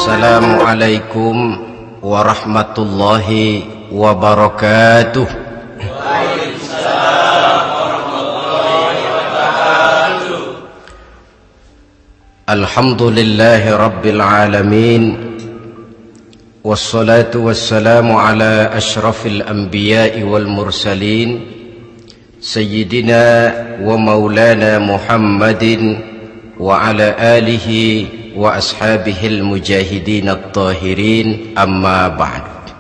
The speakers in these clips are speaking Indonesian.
Assalamualaikum warahmatullahi wabarakatuh. Waalaikumsalam warahmatullahi wabarakatuh. Alhamdulillahi rabbil alamin. Wassalatu wassalamu ala ashrafil anbiya'i wal mursalin Sayyidina wa maulana Muhammadin wa ala alihi wa ashabihil mujahidin at-tahirin, amma ba'du.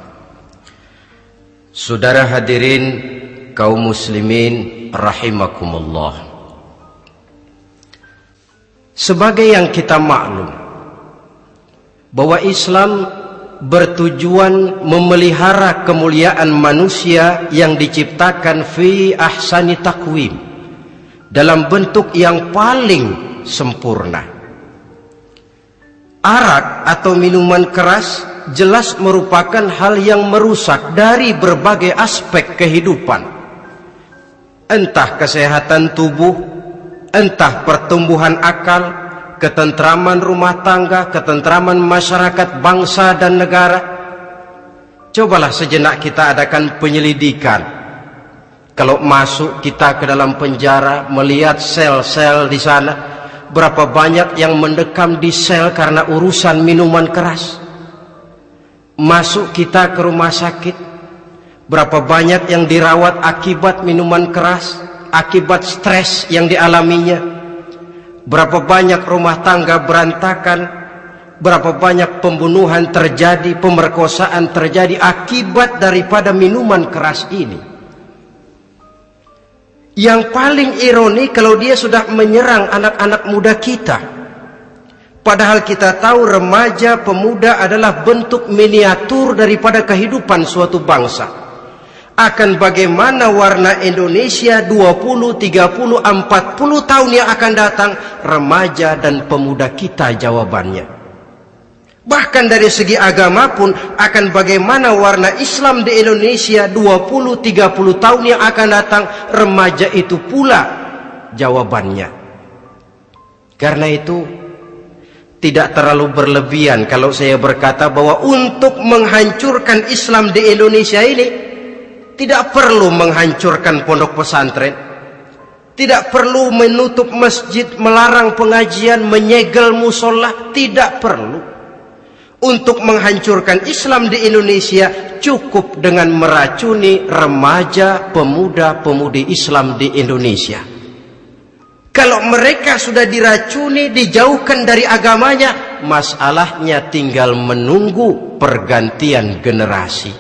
Saudara hadirin kaum muslimin rahimakumullah. Sebagai yang kita maklum bahwa Islam bertujuan memelihara kemuliaan manusia yang diciptakan fi ahsani takwim, dalam bentuk yang paling sempurna. Arak atau minuman keras jelas merupakan hal yang merusak dari berbagai aspek kehidupan, entah kesehatan tubuh, entah pertumbuhan akal, ketentraman rumah tangga, ketentraman masyarakat, bangsa dan negara. Cobalah sejenak kita adakan penyelidikan. Kalau masuk kita ke dalam penjara, melihat sel-sel di sana, berapa banyak yang mendekam di sel karena urusan minuman keras. Masuk kita ke rumah sakit, berapa banyak yang dirawat akibat minuman keras, akibat stres yang dialaminya. Berapa banyak rumah tangga berantakan, berapa banyak pembunuhan terjadi, pemerkosaan terjadi akibat daripada minuman keras ini. Yang paling ironi kalau dia sudah menyerang anak-anak muda kita. Padahal kita tahu remaja pemuda adalah bentuk miniatur daripada kehidupan suatu bangsa. Akan bagaimana warna Indonesia 20, 30, 40 tahun yang akan datang, remaja dan pemuda kita jawabannya. Bahkan dari segi agama pun, akan bagaimana warna Islam di Indonesia 20, 30 tahun yang akan datang, remaja itu pula jawabannya. Karena itu tidak terlalu berlebihan kalau saya berkata bahwa untuk menghancurkan Islam di Indonesia ini tidak perlu menghancurkan pondok pesantren, tidak perlu menutup masjid, melarang pengajian, menyegel musola, tidak perlu. Untuk menghancurkan Islam di Indonesia cukup dengan meracuni remaja, pemuda, pemudi Islam di Indonesia. Kalau mereka sudah diracuni, dijauhkan dari agamanya, masalahnya tinggal menunggu pergantian generasi.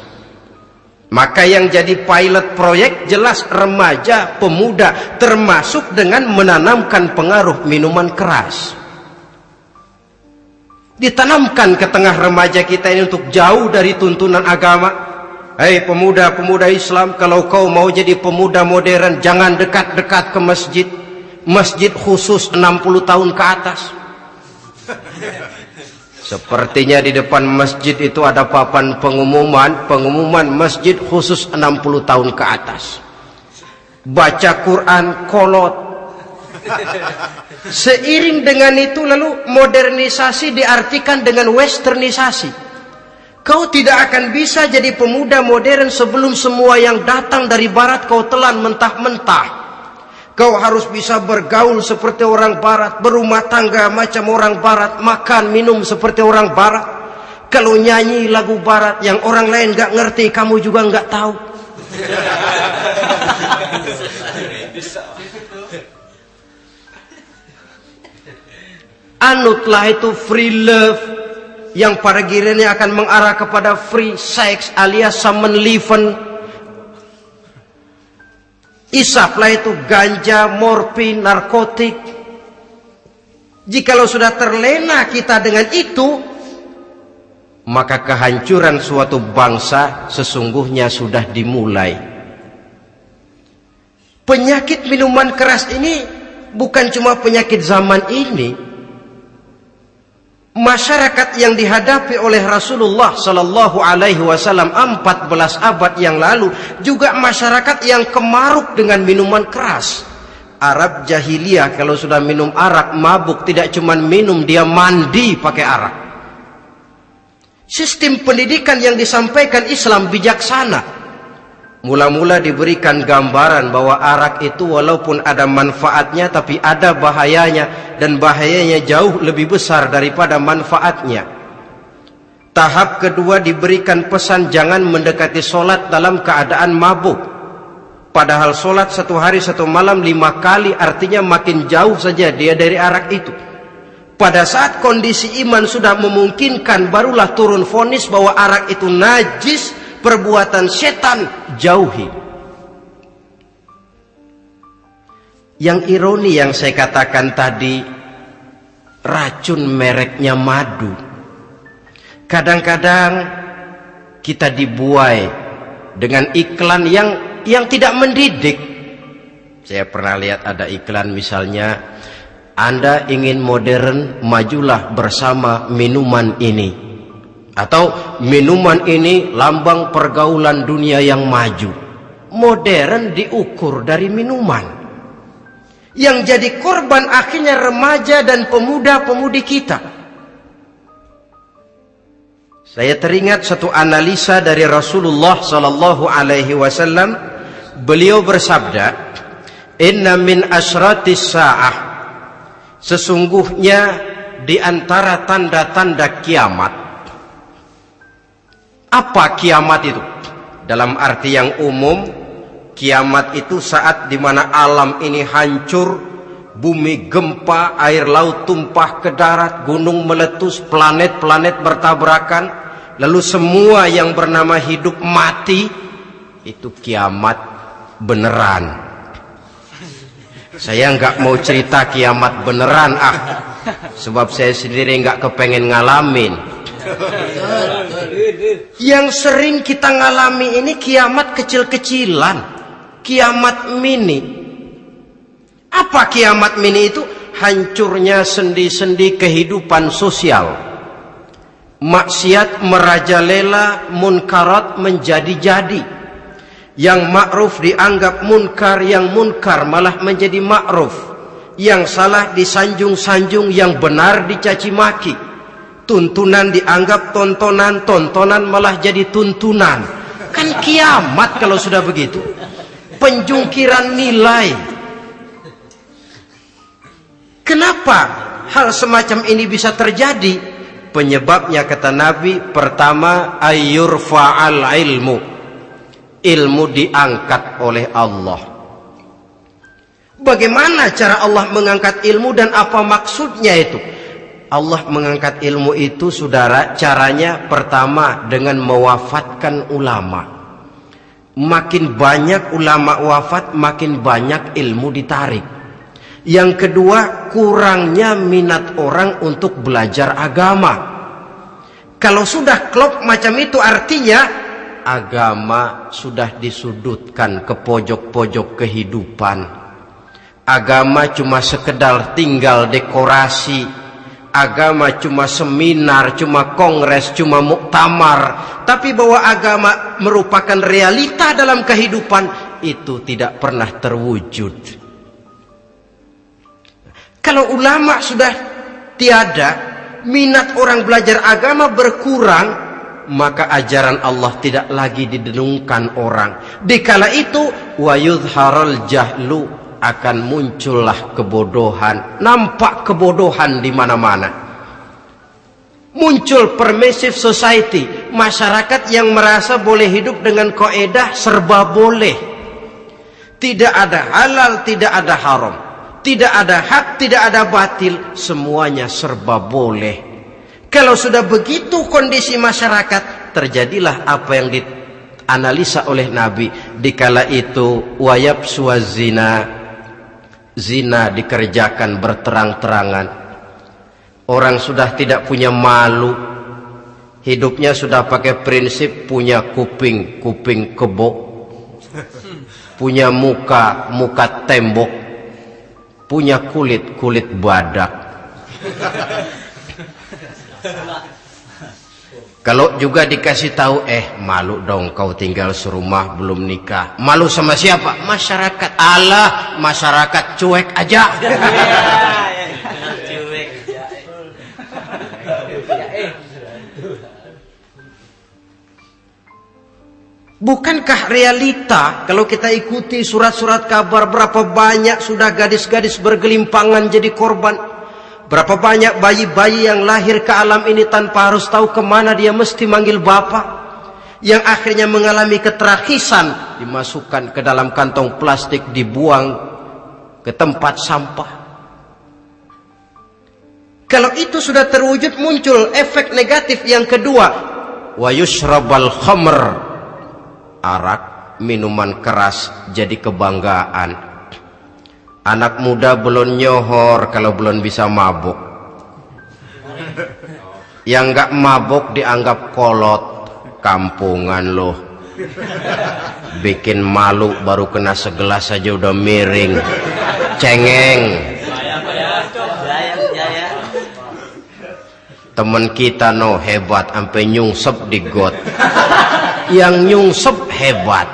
Maka yang jadi pilot proyek jelas remaja, pemuda, termasuk dengan menanamkan pengaruh minuman keras. Ditanamkan ke tengah remaja kita ini untuk jauh dari tuntunan agama. Hei pemuda-pemuda Islam, kalau kau mau jadi pemuda modern, jangan dekat-dekat ke masjid. Masjid khusus 60 tahun ke atas. Sepertinya di depan masjid itu ada papan pengumuman masjid khusus 60 tahun ke atas. Baca Quran kolot. Seiring dengan itu lalu modernisasi diartikan dengan westernisasi. Kau tidak akan bisa jadi pemuda modern sebelum semua yang datang dari barat kau telan mentah-mentah. Kau harus bisa bergaul seperti orang barat, berumah tangga macam orang barat, makan minum seperti orang barat. Kalau nyanyi lagu barat yang orang lain gak ngerti, kamu juga gak tahu. Anutlah itu free love, yang pada gilirannya akan mengarah kepada free sex alias samenleven. Isaplah itu ganja, morfin, narkotik. Jikalau sudah terlena kita dengan itu, maka kehancuran suatu bangsa sesungguhnya sudah dimulai. Penyakit minuman keras ini bukan cuma penyakit zaman ini. Masyarakat yang dihadapi oleh Rasulullah Sallallahu Alaihi Wasallam 14 abad yang lalu juga masyarakat yang kemaruk dengan minuman keras. Arab jahiliyah kalau sudah minum arak mabuk, tidak cuma minum, dia mandi pakai arak. Sistem pendidikan yang disampaikan Islam bijaksana. Mula-mula diberikan gambaran bahwa arak itu walaupun ada manfaatnya tapi ada bahayanya, dan bahayanya jauh lebih besar daripada manfaatnya. Tahap kedua diberikan pesan jangan mendekati solat dalam keadaan mabuk. Padahal solat 1 hari 1 malam 5 kali, artinya makin jauh saja dia dari arak itu. Pada saat kondisi iman sudah memungkinkan, barulah turun vonis bahwa arak itu najis, perbuatan setan, jauhi. Yang ironi yang saya katakan tadi, racun mereknya madu. Kadang-kadang kita dibuai dengan iklan yang tidak mendidik. Saya pernah lihat ada iklan misalnya, Anda ingin modern, majulah bersama minuman ini. Atau minuman ini lambang pergaulan dunia yang maju. Modern diukur dari minuman. Yang jadi korban akhirnya remaja dan pemuda-pemudi kita. Saya teringat satu analisa dari Rasulullah sallallahu alaihi wasallam. Beliau bersabda, "Inna min asyratis sa'ah." Sesungguhnya di antara tanda-tanda kiamat. Apa kiamat itu? Dalam arti yang umum, kiamat itu saat di mana alam ini hancur, bumi gempa, air laut tumpah ke darat, gunung meletus, planet-planet bertabrakan, lalu semua yang bernama hidup mati. Itu kiamat beneran. Saya nggak mau cerita kiamat beneran, sebab saya sendiri nggak kepengen ngalamin. Yang sering kita ngalami ini kiamat kecil-kecilan, kiamat mini. Apa kiamat mini itu? Hancurnya sendi-sendi kehidupan sosial. Maksiat merajalela, munkarat menjadi-jadi. Yang ma'ruf dianggap munkar, yang munkar malah menjadi ma'ruf. Yang salah disanjung-sanjung, yang benar dicaci maki. Tuntunan dianggap tontonan, tontonan malah jadi tuntunan. Kan kiamat kalau sudah begitu. Penjungkiran nilai. Kenapa hal semacam ini bisa terjadi? Penyebabnya kata Nabi, pertama ayyurfa'al ilmu. Ilmu diangkat oleh Allah. Bagaimana cara Allah mengangkat ilmu dan apa maksudnya itu? Allah mengangkat ilmu itu, saudara, caranya pertama dengan mewafatkan ulama. Makin banyak ulama wafat, makin banyak ilmu ditarik. Yang kedua, kurangnya minat orang untuk belajar agama. Kalau sudah klop macam itu, artinya agama sudah disudutkan ke pojok-pojok kehidupan. Agama cuma sekedar tinggal dekorasi. Agama cuma seminar, cuma kongres, cuma muktamar. Tapi bahwa agama merupakan realita dalam kehidupan, itu tidak pernah terwujud. Kalau ulama sudah tiada, minat orang belajar agama berkurang, maka ajaran Allah tidak lagi didenungkan orang. Dikala itu wa yudharal jahlu, akan muncullah kebodohan. Nampak kebodohan di mana-mana. Muncul permissive society, masyarakat yang merasa boleh hidup dengan kaidah serba boleh. Tidak ada halal, tidak ada haram. Tidak ada hak, tidak ada batil, semuanya serba boleh. Kalau sudah begitu kondisi masyarakat, terjadilah apa yang dianalisa oleh Nabi. Dikala itu wayab suazina, zina dikerjakan berterang-terangan. Orang sudah tidak punya malu. Hidupnya sudah pakai prinsip punya kuping, kuping kebo. Punya muka, muka tembok. Punya kulit, kulit badak. Kalau juga dikasih tahu, malu dong kau tinggal serumah belum nikah. Malu sama siapa? Masyarakat. Allah, masyarakat cuek aja. Bukankah realita kalau kita ikuti surat-surat kabar, berapa banyak sudah gadis-gadis bergelimpangan jadi korban, berapa banyak bayi-bayi yang lahir ke alam ini tanpa harus tahu kemana dia mesti manggil bapak, yang akhirnya mengalami ketrakisan, dimasukkan ke dalam kantong plastik, dibuang ke tempat sampah. Kalau itu sudah terwujud, muncul efek negatif yang kedua, wa yushrabal khamr, arak, minuman keras jadi kebanggaan. Anak muda belum nyohor kalau belum bisa mabuk. Yang nggak mabuk dianggap kolot, kampungan loh. Bikin malu baru kena segelas aja udah miring, cengeng. Temen kita no hebat sampai nyungsep di got. Yang nyungsep hebat.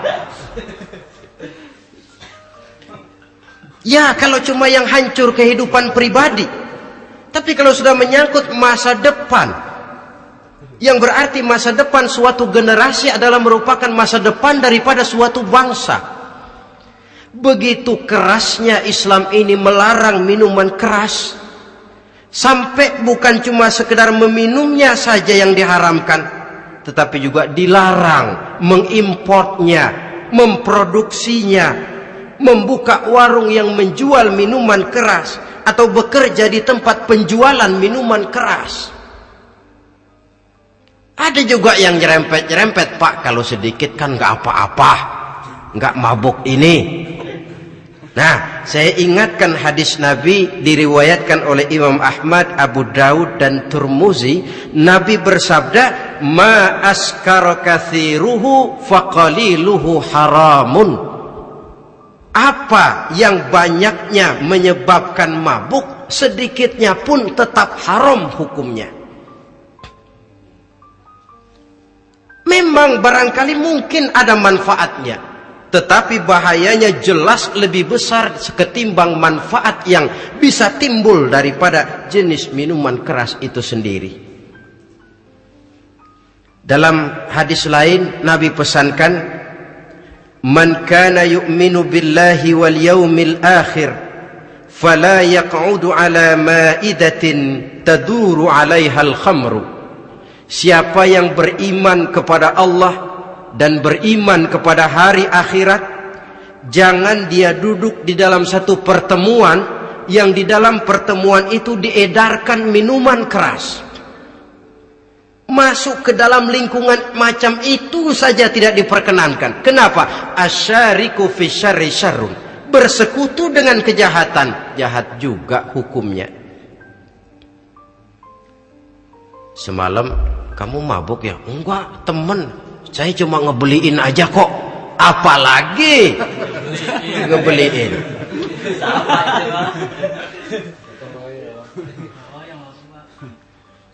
Ya kalau cuma yang hancur kehidupan pribadi, tapi kalau sudah menyangkut masa depan, yang berarti masa depan suatu generasi adalah merupakan masa depan daripada suatu bangsa. Begitu kerasnya Islam ini melarang minuman keras, sampai bukan cuma sekedar meminumnya saja yang diharamkan, tetapi juga dilarang mengimportnya, memproduksinya, membuka warung yang menjual minuman keras, atau bekerja di tempat penjualan minuman keras. Ada juga yang nyerempet-nyerempet, Pak, kalau sedikit kan nggak apa-apa, nggak mabuk ini. Nah, saya ingatkan hadis Nabi diriwayatkan oleh Imam Ahmad, Abu Daud dan Turmuzi. Nabi bersabda, "Ma askara kathiruhu faqaliluhu haramun." Apa yang banyaknya menyebabkan mabuk, sedikitnya pun tetap haram hukumnya. Memang barangkali mungkin ada manfaatnya, tetapi bahayanya jelas lebih besar ketimbang manfaat yang bisa timbul daripada jenis minuman keras itu sendiri. Dalam hadis lain Nabi pesankan, "Man kana yu'minu billahi wal yawmil akhir fala yaq'udu ala ma'idatin taduru 'alaiha al-khamru." Siapa yang beriman kepada Allah dan beriman kepada hari akhirat, jangan dia duduk di dalam satu pertemuan yang di dalam pertemuan itu diedarkan minuman keras. Masuk ke dalam lingkungan macam itu saja tidak diperkenankan. Kenapa? Asyariku fi syarri syarrun. Bersekutu dengan kejahatan, jahat juga hukumnya. Semalam kamu mabuk ya? Enggak, temen, saya cuma ngebeliin aja kok. Apalagi ngebeliin.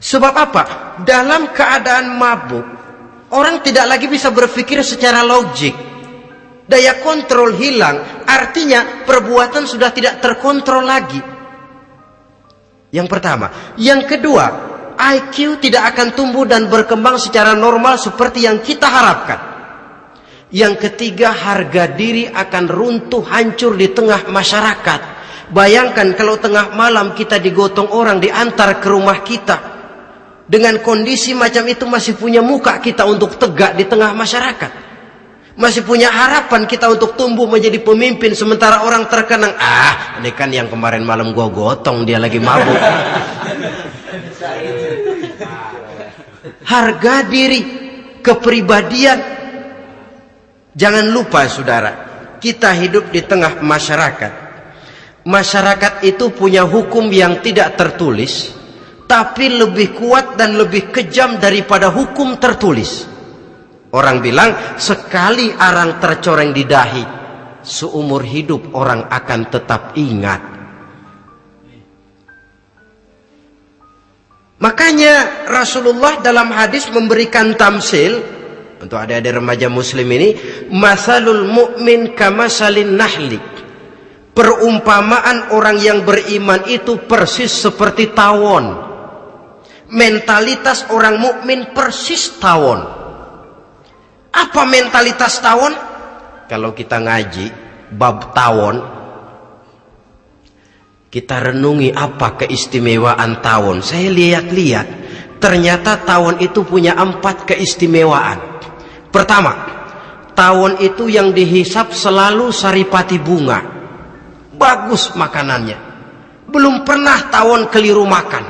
Sebab apa? Dalam keadaan mabuk, orang tidak lagi bisa berpikir secara logik. Daya kontrol hilang, artinya perbuatan sudah tidak terkontrol lagi. Yang pertama. Yang kedua, IQ tidak akan tumbuh dan berkembang secara normal seperti yang kita harapkan. Yang ketiga, harga diri akan runtuh, hancur di tengah masyarakat. Bayangkan kalau tengah malam kita digotong orang, diantar ke rumah kita. Dengan kondisi macam itu masih punya muka kita untuk tegak di tengah masyarakat. Masih punya harapan kita untuk tumbuh menjadi pemimpin, sementara orang terkenang, ini kan yang kemarin malam gua gotong, dia lagi mabuk. Harga diri, kepribadian. Jangan lupa saudara, kita hidup di tengah masyarakat. Masyarakat itu punya hukum yang tidak tertulis, tapi lebih kuat dan lebih kejam daripada hukum tertulis. Orang bilang, sekali arang tercoreng di dahi, seumur hidup orang akan tetap ingat. Makanya Rasulullah dalam hadis memberikan tamsil untuk adik-adik remaja muslim ini, masalul mu'min kamasalin nahli. Perumpamaan orang yang beriman itu persis seperti tawon. Mentalitas orang mukmin persis tawon. Apa mentalitas tawon? Kalau kita ngaji bab tawon, kita renungi apa keistimewaan tawon. Saya lihat-lihat, ternyata tawon itu punya 4 keistimewaan. Pertama, tawon itu yang dihisap selalu saripati bunga. Bagus makanannya. Belum pernah tawon keliru makan.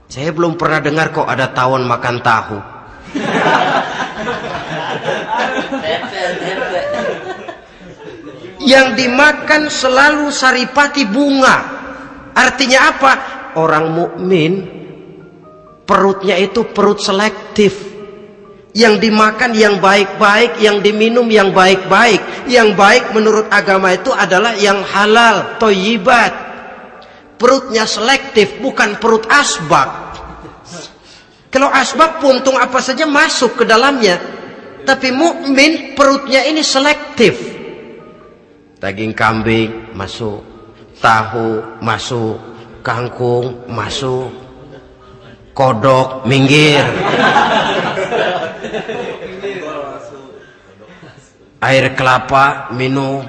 Saya belum pernah dengar kok ada tawon makan tahu. Yang dimakan selalu saripati bunga. Artinya apa? Orang mukmin perutnya itu perut selektif. Yang dimakan yang baik-baik, yang diminum yang baik-baik. Yang baik menurut agama itu adalah yang halal, thayyibat. Perutnya selektif, bukan perut asbak. Kalau asbak puntung apa saja masuk ke dalamnya. Tapi mukmin perutnya ini selektif. Daging kambing masuk, tahu masuk, kangkung masuk, kodok minggir, air kelapa minum,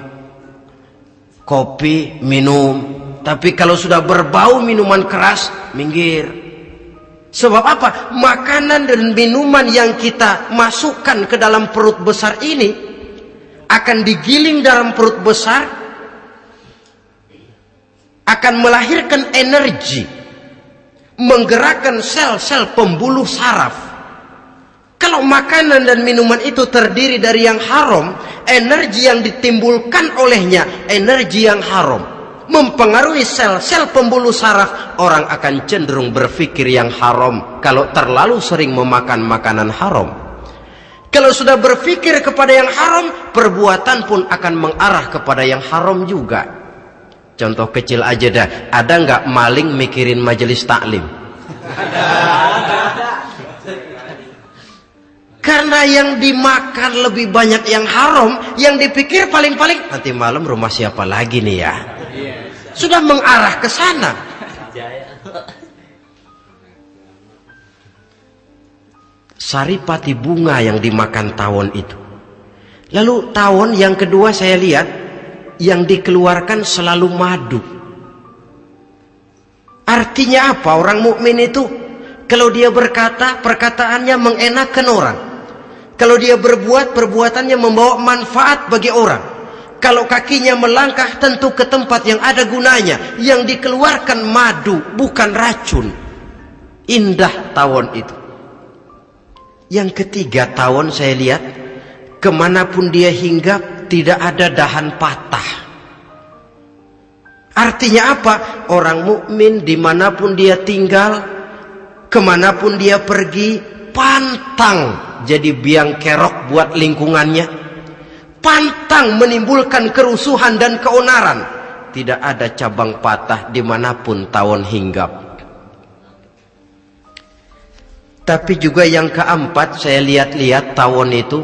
kopi minum. Tapi kalau sudah berbau minuman keras minggir. Sebab apa? Makanan dan minuman yang kita masukkan ke dalam perut besar ini akan digiling dalam perut besar, akan melahirkan energi, menggerakkan sel-sel pembuluh saraf. Kalau makanan dan minuman itu terdiri dari yang haram, energi yang ditimbulkan olehnya energi yang haram, mempengaruhi sel-sel pembuluh saraf. Orang akan cenderung berpikir yang haram kalau terlalu sering memakan makanan haram. Kalau sudah berpikir kepada yang haram, perbuatan pun akan mengarah kepada yang haram juga. Contoh kecil aja dah. Ada nggak maling mikirin majelis taklim? Karena yang dimakan lebih banyak yang haram, yang dipikir paling-paling nanti malam rumah siapa lagi nih ya? Sudah mengarah ke sana. Saripati bunga yang dimakan tawon itu. Lalu tawon yang kedua saya lihat yang dikeluarkan selalu madu. Artinya apa? Orang mukmin itu kalau dia berkata, perkataannya mengenakan orang. Kalau dia berbuat, perbuatannya membawa manfaat bagi orang. Kalau kakinya melangkah tentu ke tempat yang ada gunanya. Yang dikeluarkan madu, bukan racun. Indah tawon itu. Yang ketiga, tawon saya lihat kemanapun dia hinggap tidak ada dahan patah. Artinya apa? Orang mukmin dimanapun dia tinggal, kemanapun dia pergi, pantang jadi biang kerok buat lingkungannya, pantang menimbulkan kerusuhan dan keonaran. Tidak ada cabang patah dimanapun tawon hinggap. Tapi juga yang keempat, saya lihat-lihat tawon itu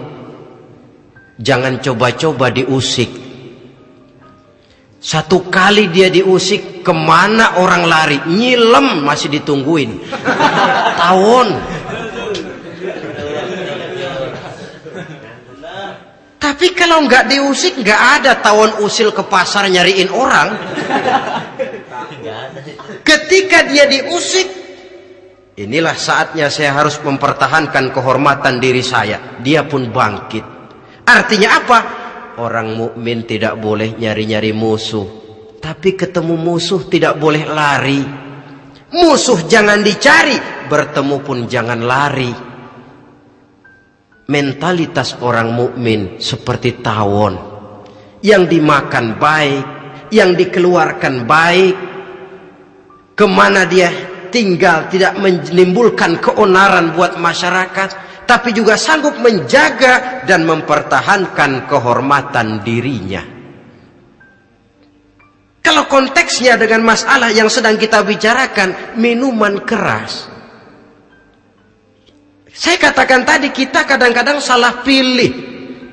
jangan coba-coba diusik. Satu kali dia diusik, kemana orang lari? Nyilem masih ditungguin. Tawon. Tapi kalau nggak diusik, nggak ada tawon usil ke pasar nyariin orang. Ketika dia diusik, inilah saatnya saya harus mempertahankan kehormatan diri saya. Dia pun bangkit. Artinya apa? Orang mukmin tidak boleh nyari-nyari musuh. Tapi ketemu musuh tidak boleh lari. Musuh jangan dicari, bertemu pun jangan lari. Mentalitas orang mukmin seperti tawon. Yang dimakan baik, yang dikeluarkan baik. Kemana dia tinggal tidak menimbulkan keonaran buat masyarakat, tapi juga sanggup menjaga dan mempertahankan kehormatan dirinya. Kalau konteksnya dengan masalah yang sedang kita bicarakan, minuman keras, saya katakan tadi kita kadang-kadang salah pilih,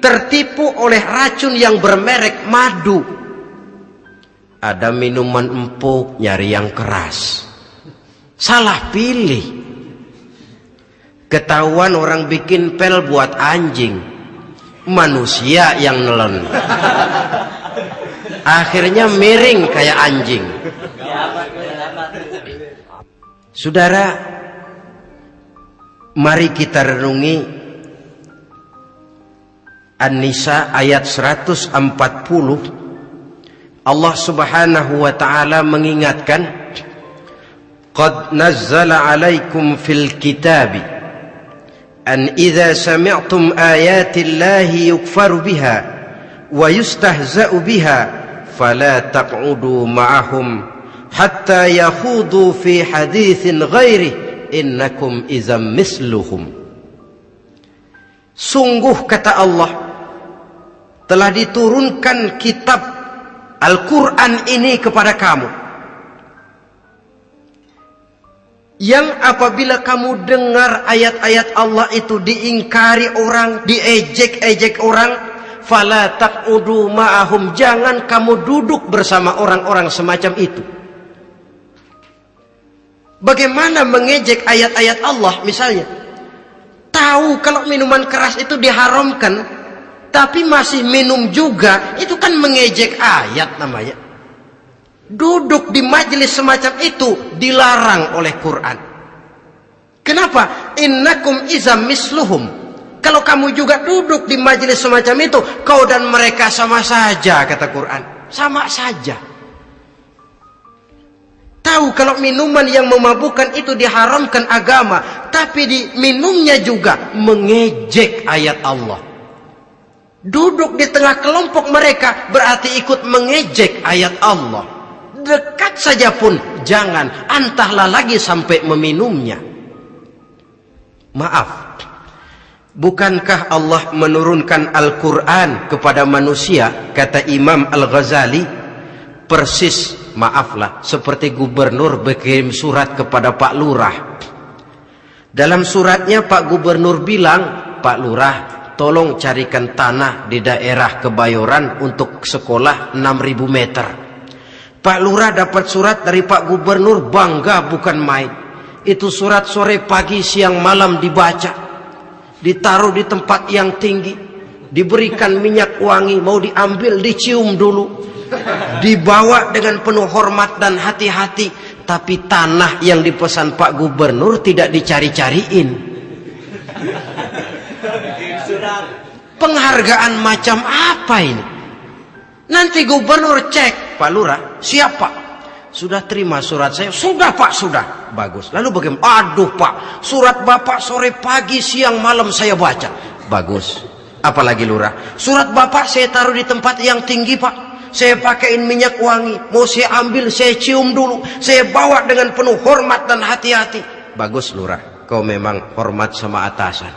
tertipu oleh racun yang bermerek madu. Ada minuman empuk nyari yang keras, salah pilih. Ketahuan orang bikin pel buat anjing, manusia yang nelen. Akhirnya miring kayak anjing. Saudara, mari kita renungi An-Nisa ayat 140. Allah Subhanahu wa ta'ala mengingatkan, qad nazzala 'alaikum fil kitabi an idza sami'tum ayati llahi yukfaru biha wa yustahza'u biha fala taq'udu ma'ahum hatta yakhudu fi haditsin ghairi innakum idzam misluhum. Sungguh, kata Allah, telah diturunkan kitab Al-Quran ini kepada kamu, yang apabila kamu dengar ayat-ayat Allah itu diingkari orang, diejek-ejek orang, fala taq'udu ma'ahum, jangan kamu duduk bersama orang-orang semacam itu. Bagaimana mengejek ayat-ayat Allah? Misalnya, tahu kalau minuman keras itu diharamkan, tapi masih minum juga, itu kan mengejek ayat namanya. Duduk di majelis semacam itu dilarang oleh Quran. Kenapa? Innakum izam misluhum. Kalau kamu juga duduk di majelis semacam itu, kau dan mereka sama saja, kata Quran. Sama saja. Tahu kalau minuman yang memabukkan itu diharamkan agama, tapi diminumnya juga mengejek ayat Allah. Duduk di tengah kelompok mereka berarti ikut mengejek ayat Allah. Dekat saja pun jangan, entahlah lagi sampai meminumnya. Maaf, bukankah Allah menurunkan Al-Quran kepada manusia, kata Imam Al-Ghazali, persis, maaflah, seperti gubernur berkirim surat kepada Pak Lurah. Dalam suratnya Pak Gubernur bilang, Pak Lurah, tolong carikan tanah di daerah Kebayoran untuk sekolah 6.000 meter. Pak Lurah dapat surat dari Pak Gubernur, bangga bukan main. Itu surat sore, pagi, siang, malam dibaca. Ditaruh di tempat yang tinggi. Diberikan minyak wangi, mau diambil dicium dulu. Dibawa dengan penuh hormat dan hati-hati. Tapi tanah yang dipesan Pak Gubernur tidak dicari-cariin. Penghargaan macam apa ini? Nanti gubernur cek, Pak Lurah, siap Pak? Sudah terima surat saya? Sudah Pak, sudah. Bagus. Lalu bagaimana? Aduh Pak, surat Bapak sore, pagi, siang, malam saya baca. Bagus. Apalagi Lurah? Surat Bapak saya taruh di tempat yang tinggi Pak. Saya pakaiin minyak wangi. Mau saya ambil, saya cium dulu. Saya bawa dengan penuh hormat dan hati-hati. Bagus Lurah, kau memang hormat sama atasan.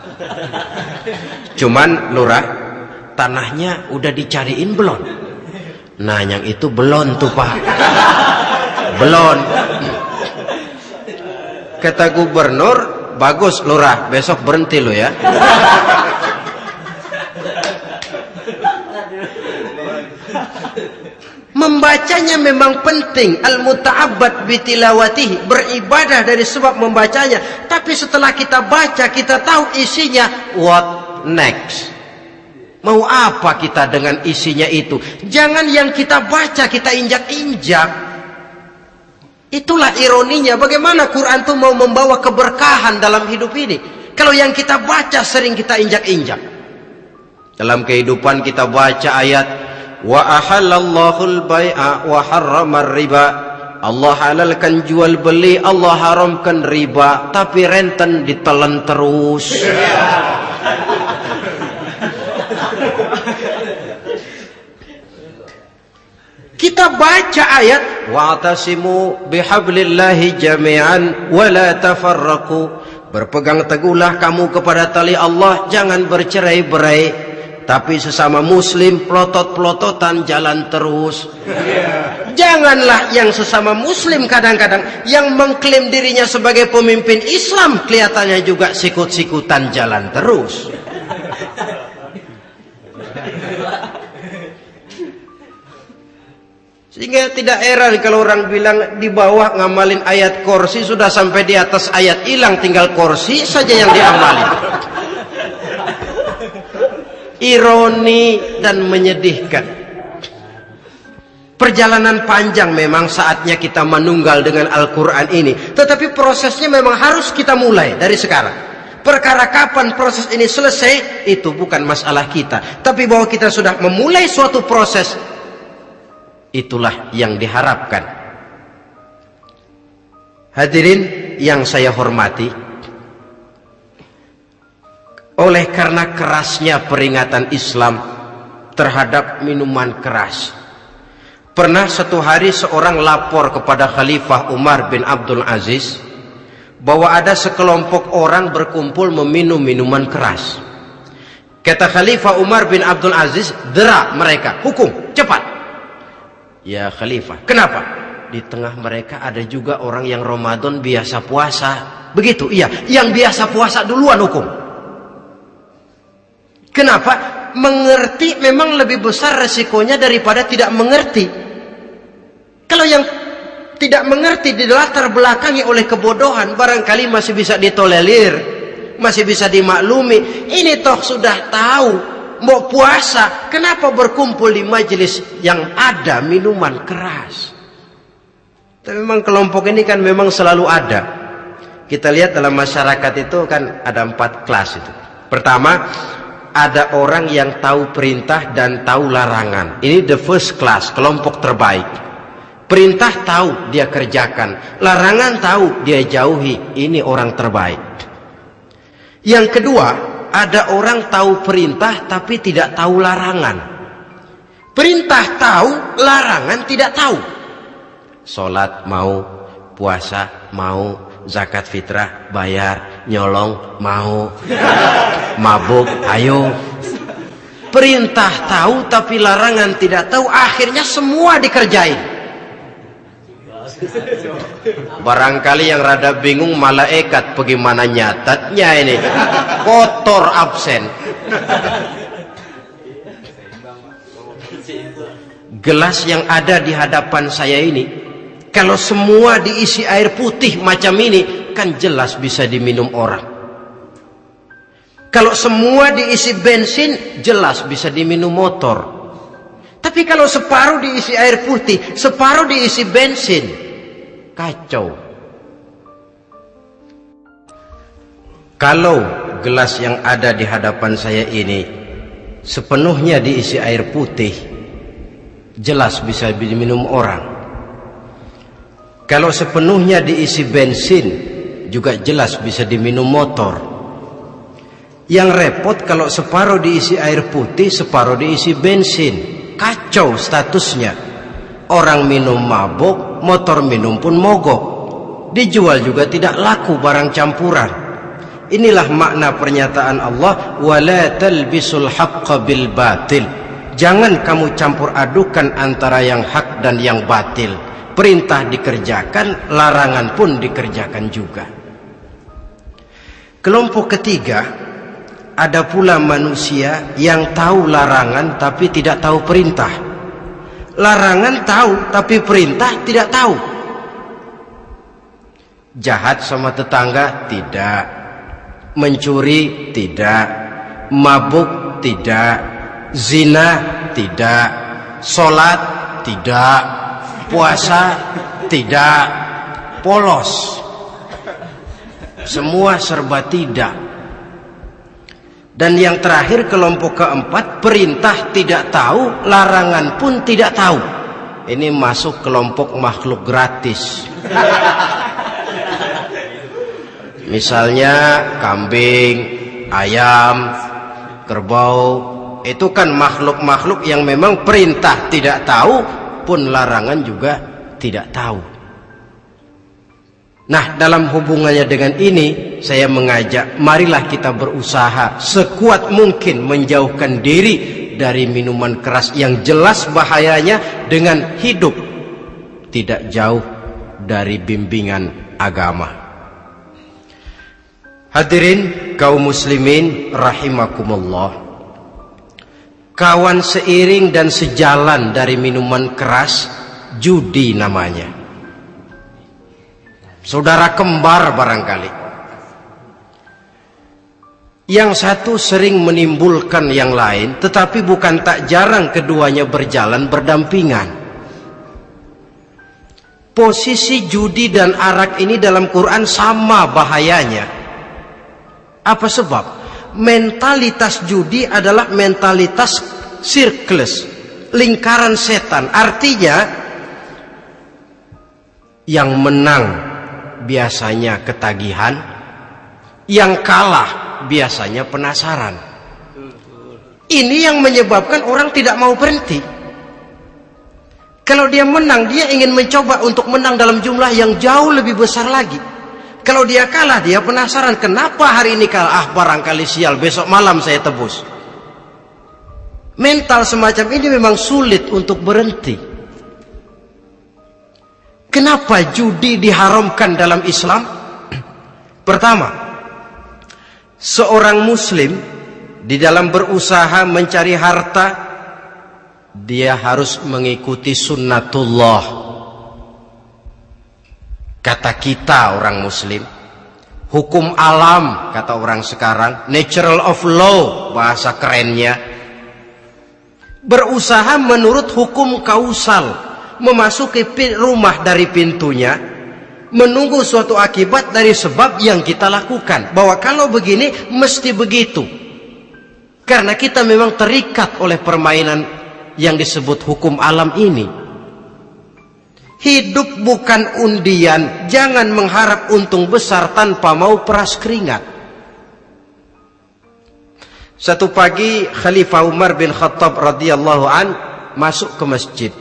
Cuman Lurah, tanahnya udah dicariin belum? Nah, yang itu belum tuh Pak. Belum. Kata gubernur, bagus Lurah, besok berhenti lo ya. Membacanya memang penting, al-muta'abbad bitilawatihi, beribadah dari sebab membacanya. Tapi setelah kita baca, kita tahu isinya, what next? Mau apa kita dengan isinya itu? Jangan yang kita baca kita injak-injak. Itulah ironinya. Bagaimana Quran itu mau membawa keberkahan dalam hidup ini, kalau yang kita baca sering kita injak-injak. Dalam kehidupan kita baca ayat, wa ahallallahu al-bai'a wa harramar riba. Allah halalkan jual beli, Allah haramkan riba, tapi renten ditelan terus. Kita baca ayat, wa'tasimu bihablillahi jami'an wa la tafarraqu. Berpegang teguhlah kamu kepada tali Allah, jangan bercerai-berai. Tapi sesama muslim pelotot-pelototan jalan terus. Janganlah yang sesama muslim kadang-kadang yang mengklaim dirinya sebagai pemimpin Islam kelihatannya juga sikut-sikutan jalan terus. Sehingga tidak heran kalau orang bilang di bawah ngamalin ayat kursi sudah sampai di atas ayat hilang, tinggal kursi saja yang diamalin. Ironi dan menyedihkan. Perjalanan panjang memang saatnya kita menunggal dengan Al-Quran ini. Tetapi prosesnya memang harus kita mulai dari sekarang. Perkara kapan proses ini selesai, itu bukan masalah kita. Tapi bahwa kita sudah memulai suatu proses, itulah yang diharapkan. Hadirin yang saya hormati, oleh karena kerasnya peringatan Islam terhadap minuman keras, pernah satu hari seorang lapor kepada Khalifah Umar bin Abdul Aziz bahwa ada sekelompok orang berkumpul meminum minuman keras. Kata Khalifah Umar bin Abdul Aziz, dera mereka, hukum, cepat. Ya Khalifah, kenapa? Di tengah mereka ada juga orang yang Ramadan biasa puasa. Begitu, iya, yang biasa puasa duluan hukum. Kenapa? Mengerti memang lebih besar resikonya daripada tidak mengerti. Kalau yang tidak mengerti dilatar belakangi oleh kebodohan, barangkali masih bisa ditolerir, masih bisa dimaklumi. Ini toh sudah tahu mau puasa, kenapa berkumpul di majelis yang ada minuman keras? Tapi memang kelompok ini kan memang selalu ada. Kita lihat dalam masyarakat itu kan ada 4 kelas itu. Pertama, ada orang yang tahu perintah dan tahu larangan. Ini the first class, kelompok terbaik. Perintah tahu dia kerjakan, larangan tahu dia jauhi. Ini orang terbaik. Yang kedua, ada orang tahu perintah tapi tidak tahu larangan. Perintah tahu, larangan tidak tahu. Sholat mau, puasa mau, zakat fitrah bayar, nyolong mau, mabuk ayo. Perintah tahu tapi larangan tidak tahu, akhirnya semua dikerjain. Barangkali yang rada bingung malaikat bagaimana nyatatnya ini, kotor absen. Gelas yang ada di hadapan saya ini, kalau semua diisi air putih macam ini, kan jelas bisa diminum orang. Kalau semua diisi bensin, jelas bisa diminum motor. Tapi kalau separuh diisi air putih, separuh diisi bensin, kacau. Kalau gelas yang ada di hadapan saya ini sepenuhnya diisi air putih, jelas bisa diminum orang. Kalau sepenuhnya diisi bensin, juga jelas bisa diminum motor. Yang repot kalau separuh diisi air putih, separuh diisi bensin. Kacau statusnya. Orang minum mabuk, motor minum pun mogok. Dijual juga tidak laku barang campuran. Inilah makna pernyataan Allah, wala talbisul haqqa bil batil. Jangan kamu campur adukan antara yang hak dan yang batil. Perintah dikerjakan, larangan pun dikerjakan juga. Kelompok ketiga, ada pula manusia yang tahu larangan tapi tidak tahu perintah. Larangan tahu tapi perintah tidak tahu. Jahat sama tetangga tidak, mencuri tidak, mabuk tidak, zina tidak, sholat tidak, puasa tidak, polos, semua serba tidak. Dan yang terakhir, kelompok keempat, perintah tidak tahu, larangan pun tidak tahu. Ini masuk kelompok makhluk gratis. Misalnya kambing, ayam, kerbau, itu kan makhluk-makhluk yang memang perintah tidak tahu, pun larangan juga tidak tahu. Nah, dalam hubungannya dengan ini, saya mengajak, marilah kita berusaha sekuat mungkin menjauhkan diri dari minuman keras yang jelas bahayanya dengan hidup tidak jauh dari bimbingan agama. Hadirin kaum muslimin rahimakumullah. Kawan seiring dan sejalan dari minuman keras judi namanya. Saudara kembar barangkali. Yang satu sering menimbulkan yang lain, tetapi bukan tak jarang keduanya berjalan berdampingan. Posisi judi dan arak ini dalam Quran sama bahayanya. Apa sebab? Mentalitas judi adalah mentalitas sirkeless, lingkaran setan. Artinya yang menang biasanya ketagihan, yang kalah biasanya penasaran. Ini yang menyebabkan orang tidak mau berhenti. Kalau dia menang, dia ingin mencoba untuk menang dalam jumlah yang jauh lebih besar lagi. Kalau dia kalah, dia penasaran, kenapa hari ini kalah? Barangkali sial, besok malam saya tebus. Mental semacam ini memang sulit untuk berhenti. Kenapa judi diharamkan dalam Islam? Pertama, seorang muslim di dalam berusaha mencari harta, dia harus mengikuti sunnatullah. Kata kita orang muslim, hukum alam kata orang sekarang, natural of law bahasa kerennya. Berusaha menurut hukum kausal, memasuki rumah dari pintunya, menunggu suatu akibat dari sebab yang kita lakukan, bahwa kalau begini mesti begitu. Karena kita memang terikat oleh permainan yang disebut hukum alam ini. Hidup bukan undian, jangan mengharap untung besar tanpa mau peras keringat. Satu pagi Khalifah Umar bin Khattab radhiyallahu an masuk ke masjid.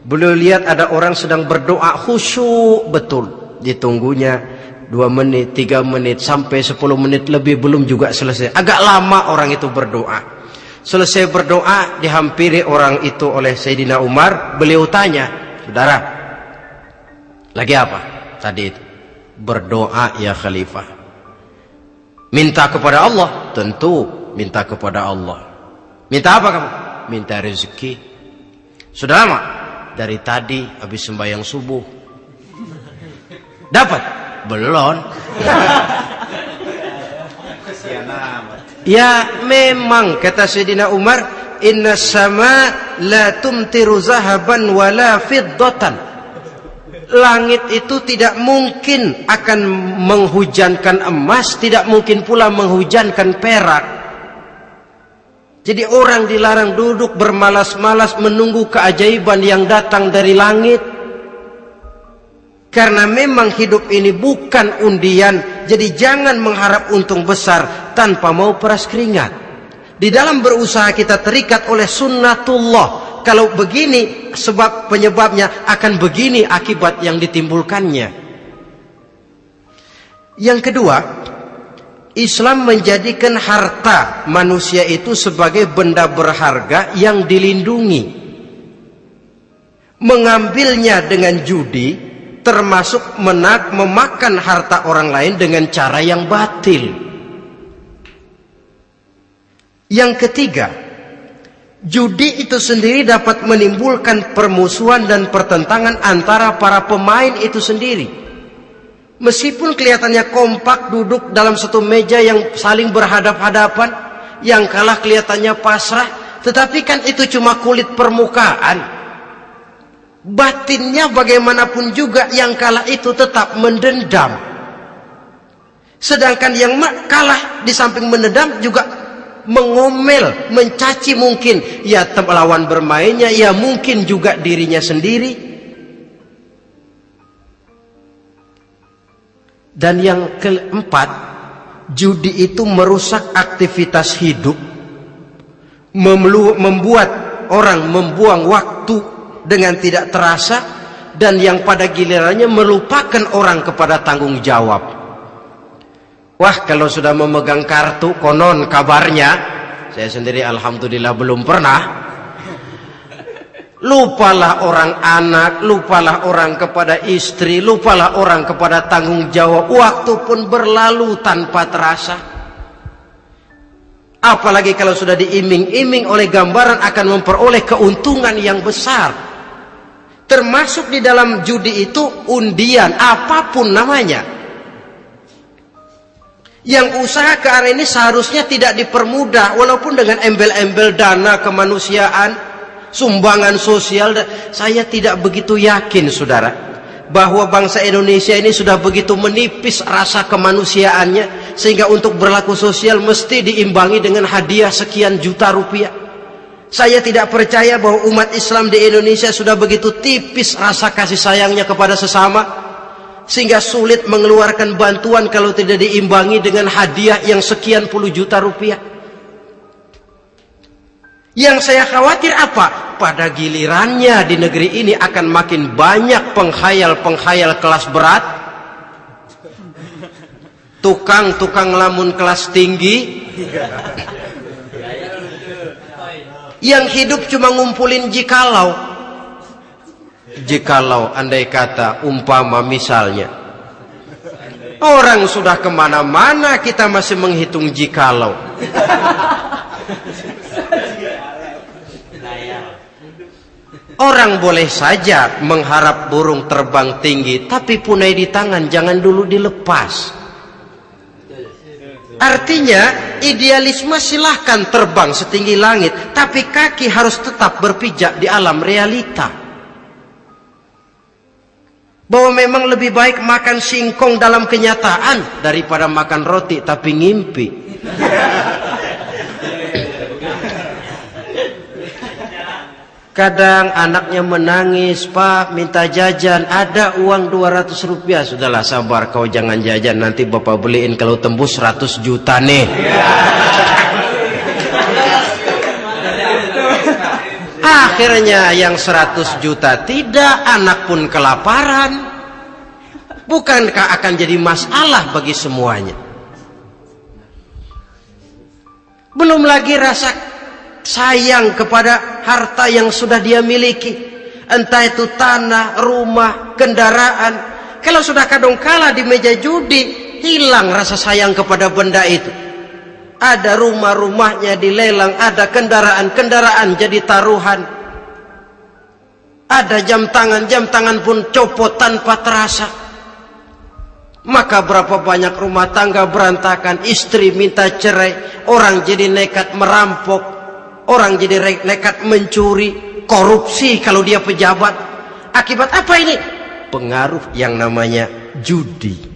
Beliau lihat ada orang sedang berdoa khusyuk betul. Ditunggunya 2 menit, 3 menit, sampai 10 menit lebih belum juga selesai. Agak lama orang itu berdoa. Selesai berdoa, dihampiri orang itu oleh Sayyidina Umar. Beliau tanya, saudara, lagi apa tadi itu? Berdoa ya Khalifah. Minta kepada Allah? Tentu minta kepada Allah. Minta apa kamu? Minta rezeki. Sudah lama? Dari tadi habis sembahyang subuh. Dapat? Belum. Ya memang kata Sayyidina Umar, inna sama la tumtiru zahaban wala fiddatan. Langit itu tidak mungkin akan menghujankan emas, tidak mungkin pula menghujankan perak. Jadi orang dilarang duduk bermalas-malas menunggu keajaiban yang datang dari langit. Karena memang hidup ini bukan undian, jadi jangan mengharap untung besar tanpa mau peras keringat. Di dalam berusaha kita terikat oleh sunnatullah. Kalau begini sebab penyebabnya, akan begini akibat yang ditimbulkannya. Yang kedua, Islam menjadikan harta manusia itu sebagai benda berharga yang dilindungi. Mengambilnya dengan judi termasuk memakan harta orang lain dengan cara yang batil. Yang ketiga, judi itu sendiri dapat menimbulkan permusuhan dan pertentangan antara para pemain itu sendiri. Meskipun kelihatannya kompak duduk dalam satu meja yang saling berhadap-hadapan, yang kalah kelihatannya pasrah, tetapi kan itu cuma kulit permukaan. Batinnya bagaimanapun juga yang kalah itu tetap mendendam. Sedangkan yang kalah di samping mendendam juga mengomel, mencaci mungkin ya lawan bermainnya, ya mungkin juga dirinya sendiri. Dan yang keempat, judi itu merusak aktivitas hidup, membuat orang membuang waktu dengan tidak terasa, dan yang pada gilirannya melupakan orang kepada tanggung jawab. Wah, kalau sudah memegang kartu, konon kabarnya, saya sendiri alhamdulillah belum pernah, lupalah orang anak, lupalah orang kepada istri, lupalah orang kepada tanggung jawab. Waktu pun berlalu tanpa terasa. Apalagi kalau sudah diiming-iming oleh gambaran akan memperoleh keuntungan yang besar. Termasuk di dalam judi itu undian, apapun namanya. Yang usaha ke arah ini seharusnya tidak dipermudah, walaupun dengan embel-embel dana kemanusiaan, sumbangan sosial. Saya tidak begitu yakin, saudara, bahwa bangsa Indonesia ini sudah begitu menipis rasa kemanusiaannya sehingga untuk berlaku sosial mesti diimbangi dengan hadiah sekian juta rupiah. Saya tidak percaya bahwa umat Islam di Indonesia sudah begitu tipis rasa kasih sayangnya kepada sesama sehingga sulit mengeluarkan bantuan kalau tidak diimbangi dengan hadiah yang sekian puluh juta rupiah. Yang saya khawatir apa? Pada gilirannya di negeri ini akan makin banyak penghayal-penghayal kelas berat, tukang-tukang lamun kelas tinggi, yang hidup cuma ngumpulin jikalau. Jikalau, andai kata, umpama misalnya orang sudah kemana-mana kita masih menghitung jikalau. Orang boleh saja mengharap burung terbang tinggi, tapi punai di tangan jangan dulu dilepas. Artinya idealisme silahkan terbang setinggi langit, tapi kaki harus tetap berpijak di alam realita. Bahwa memang lebih baik makan singkong dalam kenyataan daripada makan roti tapi ngimpi. Kadang anaknya menangis, Pak minta jajan, ada uang 200 rupiah. Sudahlah sabar, kau jangan jajan, nanti bapak beliin kalau tembus 100 juta nih. Akhirnya yang 100 juta tidak, anak pun kelaparan. Bukankah akan jadi masalah bagi semuanya? Belum lagi rasa sayang kepada harta yang sudah dia miliki, entah itu tanah, rumah, kendaraan. Kalau sudah kadangkala di meja judi, hilang rasa sayang kepada benda itu. Ada rumah-rumahnya dilelang, ada kendaraan-kendaraan jadi taruhan, ada jam tangan pun copot tanpa terasa. Maka berapa banyak rumah tangga berantakan, istri minta cerai, orang jadi nekat merampok, orang jadi nekat mencuri, korupsi kalau dia pejabat. Akibat apa ini? Pengaruh yang namanya judi.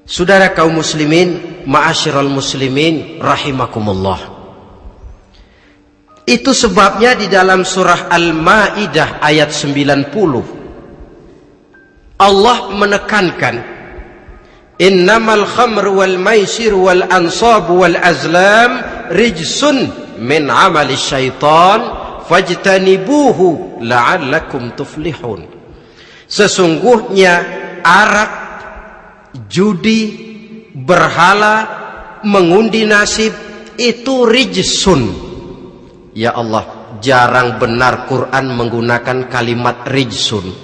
Saudara kaum muslimin, ma'asyiral muslimin rahimakumullah. Itu sebabnya di dalam surah Al-Maidah ayat 90 Allah menekankan, innamal khamru wal maisir wal ansab wal azlam rijsun min amali syaitan fajtanibuhu la'allakum tuflihun. Sesungguhnya arak, judi, berhala, mengundi nasib itu rijsun. Ya Allah, jarang benar Quran menggunakan kalimat rijsun.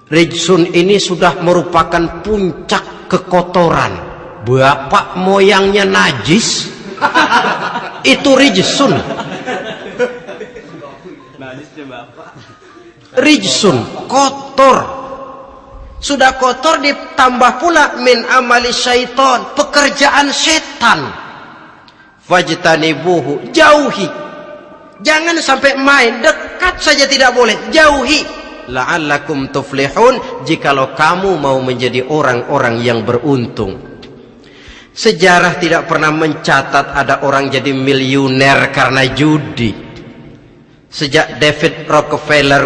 Rijsun ini sudah merupakan puncak kekotoran. Bapak moyangnya najis, itu rijsun. Rijsun, kotor. Sudah kotor ditambah pula min amali syaitan, pekerjaan setan. Fajtanibuhu, jauhi. Jangan sampai main, dekat saja tidak boleh, jauhi. La'allakum tuflihun, jikalau kamu mau menjadi orang-orang yang beruntung. Sejarah tidak pernah mencatat ada orang jadi miliuner karena judi. Sejak David Rockefeller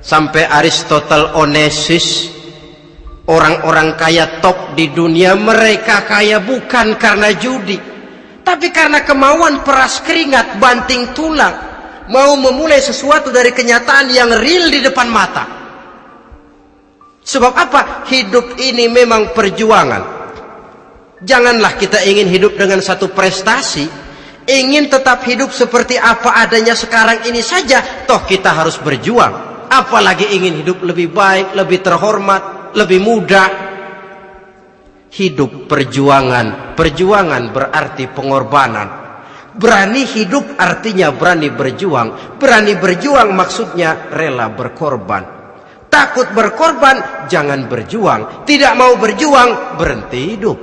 sampai Aristotle Onassis, orang-orang kaya top di dunia, mereka kaya bukan karena judi, tapi karena kemauan peras keringat, banting tulang, mau memulai sesuatu dari kenyataan yang real di depan mata. Sebab apa? Hidup ini memang perjuangan. Janganlah kita ingin hidup dengan satu prestasi, ingin tetap hidup seperti apa adanya sekarang ini saja, toh kita harus berjuang. Apalagi ingin hidup lebih baik, lebih terhormat, lebih mudah. Hidup perjuangan. Perjuangan berarti pengorbanan. Berani hidup artinya berani berjuang. Berani berjuang maksudnya rela berkorban. Takut berkorban, jangan berjuang. Tidak mau berjuang, berhenti hidup.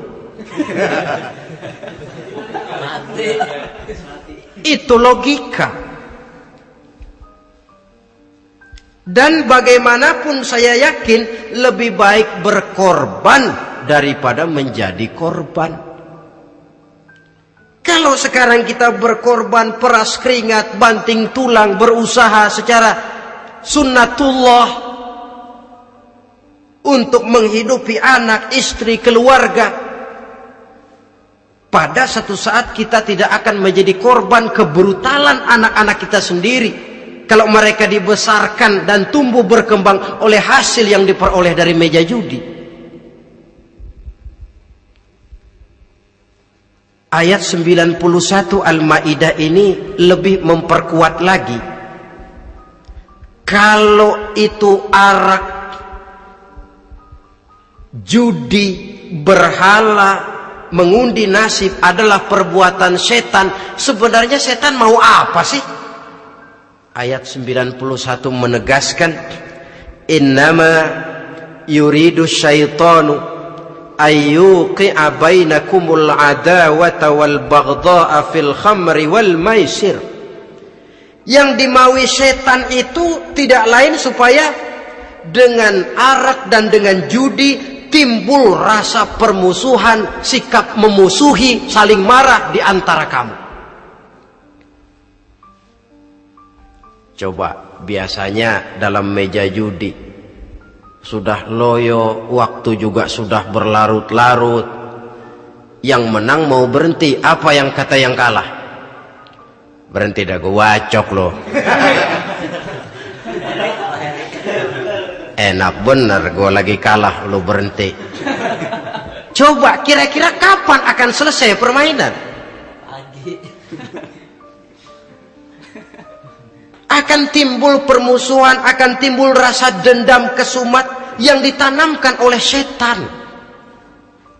Itu logika. Dan bagaimanapun saya yakin lebih baik berkorban daripada menjadi korban. Kalau sekarang kita berkorban, peras keringat, banting tulang, berusaha secara sunnatullah untuk menghidupi anak, istri, keluarga, pada satu saat kita tidak akan menjadi korban kebrutalan anak-anak kita sendiri. Kalau mereka dibesarkan dan tumbuh berkembang oleh hasil yang diperoleh dari meja judi. Ayat 91 Al-Maidah ini lebih memperkuat lagi. Kalau itu arak, judi, berhala, mengundi nasib adalah perbuatan setan, sebenarnya setan mau apa sih? Ayat 91 menegaskan, innama yuridu syaitanu ayyuqi'a bainakumul adawata wal baghdha'a fil khamri wal maisir. Yang dimaui setan itu tidak lain supaya dengan arak dan dengan judi timbul rasa permusuhan, sikap memusuhi, saling marah di antara kamu. Coba, biasanya dalam meja judi sudah loyo, waktu juga sudah berlarut-larut. Yang menang mau berhenti, apa yang kata yang kalah? Berhenti dah, gue wacok loh. Enak bener, gue lagi kalah, lo berhenti. Coba, kira-kira kapan akan selesai permainan? Akan timbul permusuhan, akan timbul rasa dendam kesumat yang ditanamkan oleh setan.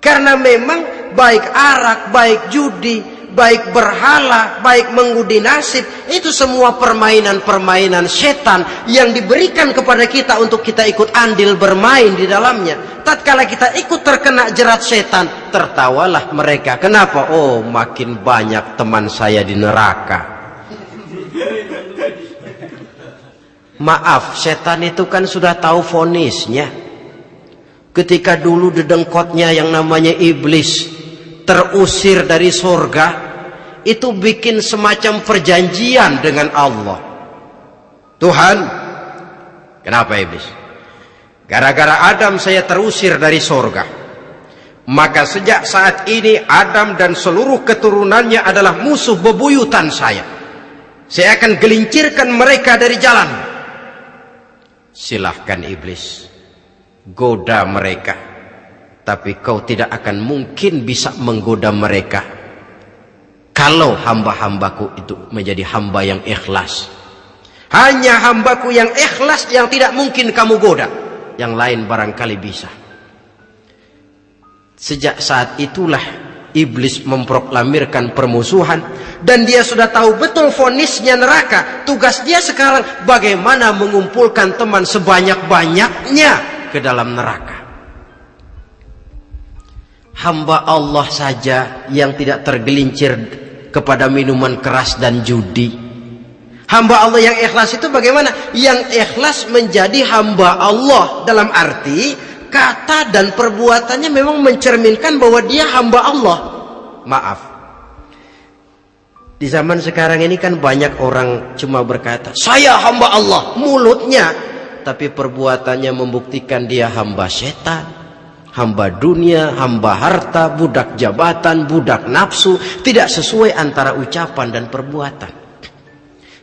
Karena memang baik arak, baik judi, baik berhala, baik mengundi nasib, itu semua permainan-permainan setan yang diberikan kepada kita untuk kita ikut andil bermain di dalamnya. Tatkala kita ikut terkena jerat setan, tertawalah mereka. Kenapa? Oh, makin banyak teman saya di neraka. Maaf, setan itu kan sudah tahu vonisnya. Ketika dulu dedengkotnya yang namanya iblis terusir dari surga, itu bikin semacam perjanjian dengan Allah. Tuhan, kenapa iblis? Gara-gara Adam saya terusir dari surga. Maka sejak saat ini Adam dan seluruh keturunannya adalah musuh bebuyutan saya. Saya akan gelincirkan mereka dari jalan. Silahkan iblis, goda mereka, tapi kau tidak akan mungkin bisa menggoda mereka kalau hamba-hambaku itu menjadi hamba yang ikhlas. Hanya hambaku yang ikhlas yang tidak mungkin kamu goda, yang lain barangkali bisa. Sejak saat itulah iblis memproklamirkan permusuhan, dan dia sudah tahu betul vonisnya neraka. Tugas dia sekarang bagaimana mengumpulkan teman sebanyak-banyaknya ke dalam neraka. Hamba Allah saja yang tidak tergelincir kepada minuman keras dan judi. Hamba Allah yang ikhlas itu bagaimana? Yang ikhlas menjadi hamba Allah dalam arti kata dan perbuatannya memang mencerminkan bahwa dia hamba Allah. Maaf, di zaman sekarang ini kan banyak orang cuma berkata saya hamba Allah mulutnya, tapi perbuatannya membuktikan dia hamba setan, hamba dunia, hamba harta, budak jabatan, budak nafsu. Tidak sesuai antara ucapan dan perbuatan.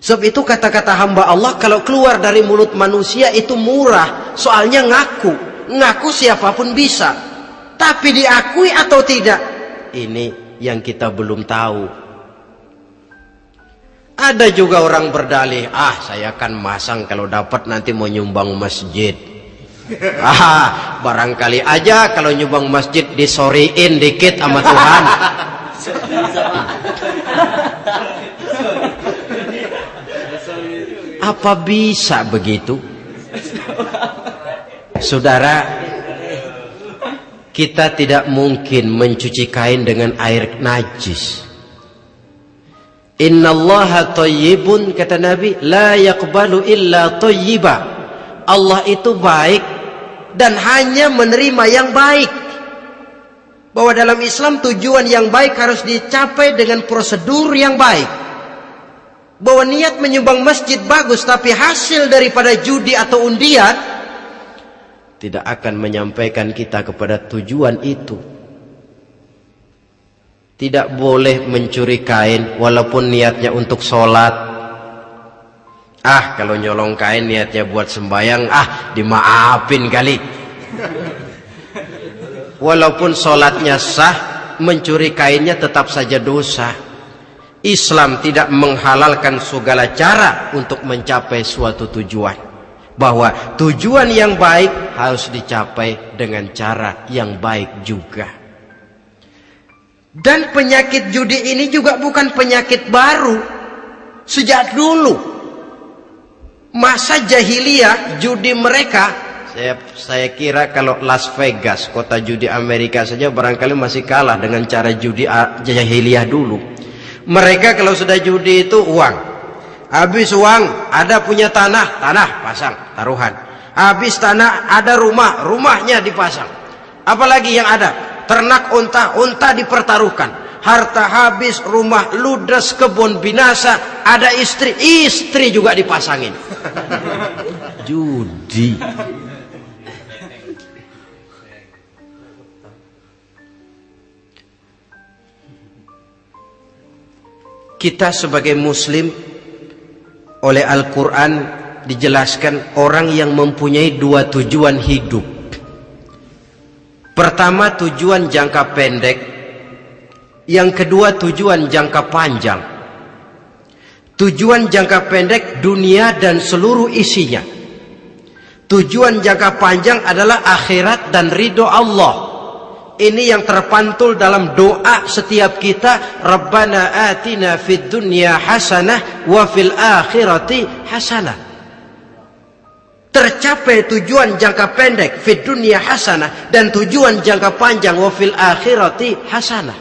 Sebab itu kata-kata hamba Allah kalau keluar dari mulut manusia itu murah, soalnya ngaku siapapun bisa. Tapi diakui atau tidak, ini yang kita belum tahu. Ada juga orang berdalih, saya kan masang kalau dapat nanti mau nyumbang masjid. Barangkali aja kalau nyumbang masjid disoriin dikit sama Tuhan. Apa bisa begitu? Saudara, kita tidak mungkin mencuci kain dengan air najis. Innallaha thayyibun, kata Nabi, la yaqbalu illa thayyiba. Allah itu baik dan hanya menerima yang baik. Bahwa dalam Islam tujuan yang baik harus dicapai dengan prosedur yang baik. Bahwa niat menyumbang masjid bagus, tapi hasil daripada judi atau undian tidak akan menyampaikan kita kepada tujuan itu. Tidak boleh mencuri kain walaupun niatnya untuk sholat. Kalau nyolong kain niatnya buat sembahyang, dimaafin kali. Walaupun sholatnya sah, mencuri kainnya tetap saja dosa. Islam tidak menghalalkan segala cara untuk mencapai suatu tujuan. Bahwa tujuan yang baik harus dicapai dengan cara yang baik juga. Dan penyakit judi ini juga bukan penyakit baru. Sejak dulu masa jahiliyah, judi mereka, saya kira kalau Las Vegas, kota judi Amerika saja barangkali masih kalah dengan cara judi jahiliyah dulu. Mereka kalau sudah judi itu uang. Habis uang, ada punya tanah pasang, taruhan. Habis tanah, ada rumah, rumahnya dipasang. Apalagi yang ada? Ternak unta dipertaruhkan. Harta habis, rumah ludes, kebun binasa, ada istri juga dipasangin. Judi. Kita sebagai muslim, oleh Al-Quran dijelaskan orang yang mempunyai dua tujuan hidup. Pertama, tujuan jangka pendek. Yang kedua, tujuan jangka panjang. Tujuan jangka pendek, dunia dan seluruh isinya. Tujuan jangka panjang adalah akhirat dan ridho Allah. Ini yang terpantul dalam doa setiap kita. Rabbana atina fid dunya hasanah wa fil akhirati hasanah. Tercapai tujuan jangka pendek fid dunya hasanah, dan tujuan jangka panjang wa fil akhirati hasanah.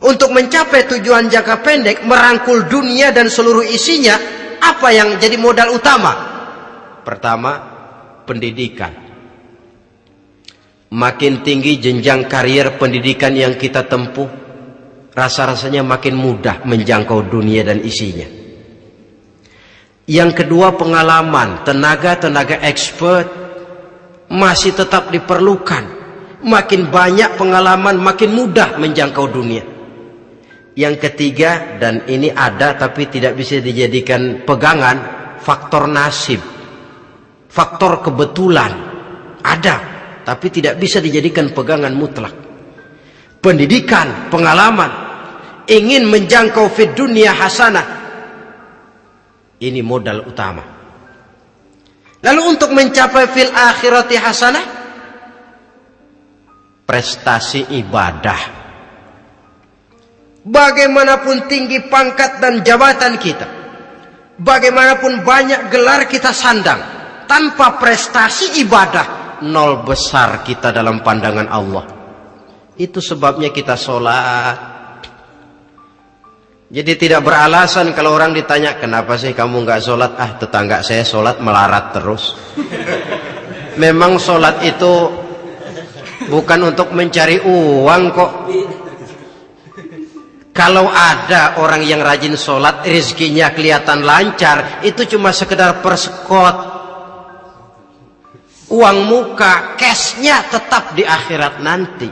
Untuk mencapai tujuan jangka pendek, merangkul dunia dan seluruh isinya, apa yang jadi modal utama? Pertama, pendidikan. Makin tinggi jenjang karier pendidikan yang kita tempuh, rasa-rasanya makin mudah menjangkau dunia dan isinya. Yang kedua, pengalaman. Tenaga expert masih tetap diperlukan. Makin banyak pengalaman, makin mudah menjangkau dunia. Yang ketiga, dan ini ada tapi tidak bisa dijadikan pegangan, faktor nasib, faktor kebetulan. Ada tapi tidak bisa dijadikan pegangan mutlak. Pendidikan, pengalaman, ingin menjangkau fid dunya hasanah, ini modal utama. Lalu untuk mencapai fil akhirati hasanah, prestasi ibadah. Bagaimanapun tinggi pangkat dan jabatan kita, bagaimanapun banyak gelar kita sandang, tanpa prestasi ibadah, nol besar kita dalam pandangan Allah. Itu sebabnya kita sholat. Jadi tidak beralasan kalau orang ditanya, kenapa sih kamu nggak sholat? Tetangga saya sholat melarat terus. Memang sholat itu bukan untuk mencari uang kok. Kalau ada orang yang rajin sholat, rezekinya kelihatan lancar, itu cuma sekedar persekot. Uang muka, cashnya tetap di akhirat nanti.